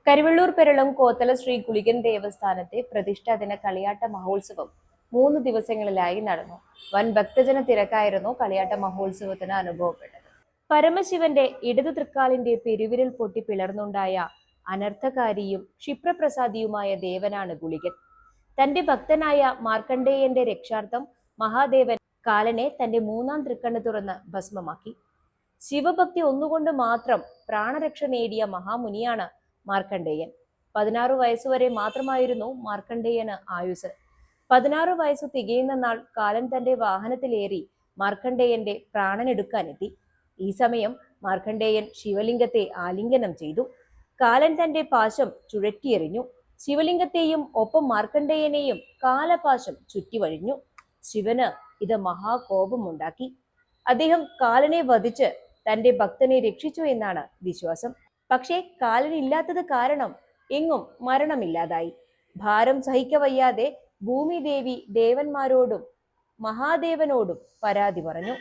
കരുവള്ളൂർ പെരളം കോത്തല ശ്രീ ഗുളികൻ ദേവസ്ഥാനത്തെ പ്രതിഷ്ഠാദിന കളിയാട്ട മഹോത്സവം 3 ദിവസങ്ങളിലായി നടന്നു. വൻ ഭക്തജന തിരക്കായിരുന്നു കളിയാട്ട മഹോത്സവത്തിന് അനുഭവപ്പെട്ടത്. പരമശിവന്റെ ഇടതു തൃക്കാലിന്റെ പെരുവിരൽ പൊട്ടി പിളർന്നുണ്ടായ അനർത്ഥകാരിയും ക്ഷിപ്രപ്രസാദിയുമായ ദേവനാണ് ഗുളികൻ. തന്റെ ഭക്തനായ മാർക്കണ്ഡേയന്റെ രക്ഷാർത്ഥം മഹാദേവൻ കാലനെ തന്റെ 3-ാം തൃക്കണ്ണ് തുറന്ന് ഭസ്മമാക്കി. ശിവഭക്തി ഒന്നുകൊണ്ട് മാത്രം പ്രാണരക്ഷ നേടിയ മഹാമുനിയാണ് മാർക്കണ്ഡേയൻ. 16 വയസ്സുവരെ മാത്രമായിരുന്നു മാർക്കണ്ഡേയന് ആയുസ്. 16 വയസ്സു തികയുന്ന നാൾ കാലൻ തന്റെ വാഹനത്തിലേറി മാർക്കണ്ഡേയന്റെ പ്രാണനെടുക്കാനെത്തി. ഈ സമയം മാർക്കണ്ഡേയൻ ശിവലിംഗത്തെ ആലിംഗനം ചെയ്തു. കാലൻ തന്റെ പാശം ചുഴറ്റിയെറിഞ്ഞു. ശിവലിംഗത്തെയും ഒപ്പം മാർക്കണ്ഡേയനെയും കാലപാശം ചുറ്റിവഴിഞ്ഞു. ശിവന് ഇത് മഹാകോപമുണ്ടാക്കി. അദ്ദേഹം കാലനെ വധിച്ച് തന്റെ ഭക്തനെ രക്ഷിച്ചു എന്നാണ് വിശ്വാസം. പക്ഷേ കാലനില്ലാത്തത് കാരണം എങ്ങും മരണമില്ലാതായി. ഭാരം സഹിക്കവയ്യാതെ ഭൂമിദേവി ദേവന്മാരോടും മഹാദേവനോടും പരാതി പറഞ്ഞു.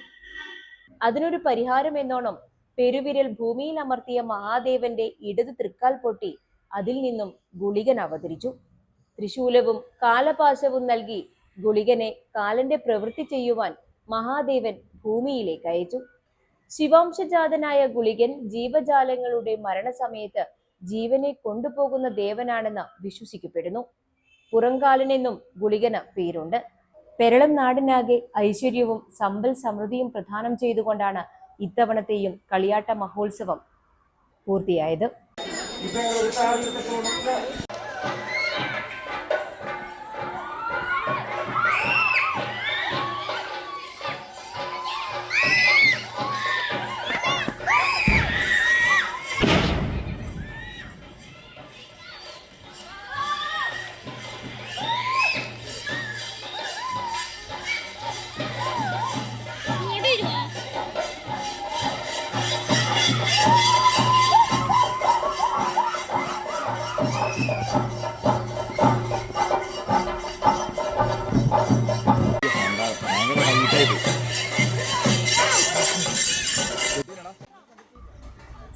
അതിനൊരു പരിഹാരം എന്നോണം പെരുവിരൽ ഭൂമിയിൽ അമർത്തിയ മഹാദേവന്റെ ഇടത് തൃക്കാൽ പൊട്ടി അതിൽ നിന്നും ഗുളികൻ അവതരിച്ചു. ത്രിശൂലവും കാലപാശവും നൽകി ഗുളികനെ കാലന്റെ പ്രവൃത്തി ചെയ്യുവാൻ മഹാദേവൻ ഭൂമിയിലേക്ക് അയച്ചു. ശിവാംശജാതനായ ഗുളികൻ ജീവജാലങ്ങളുടെ മരണസമയത്ത് ജീവനെ കൊണ്ടുപോകുന്ന ദേവനാണെന്ന് വിശ്വസിക്കപ്പെടുന്നു. പുറംകാലനെന്നും ഗുളികന് പേരുണ്ട്. പെരളം നാടിനാകെ ഐശ്വര്യവും സമ്പൽ സമൃദ്ധിയും പ്രദാനം ചെയ്തുകൊണ്ടാണ് ഇത്തവണത്തെയും കളിയാട്ട മഹോത്സവം പൂർത്തിയായത്.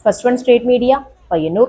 First one state media, Payyanur.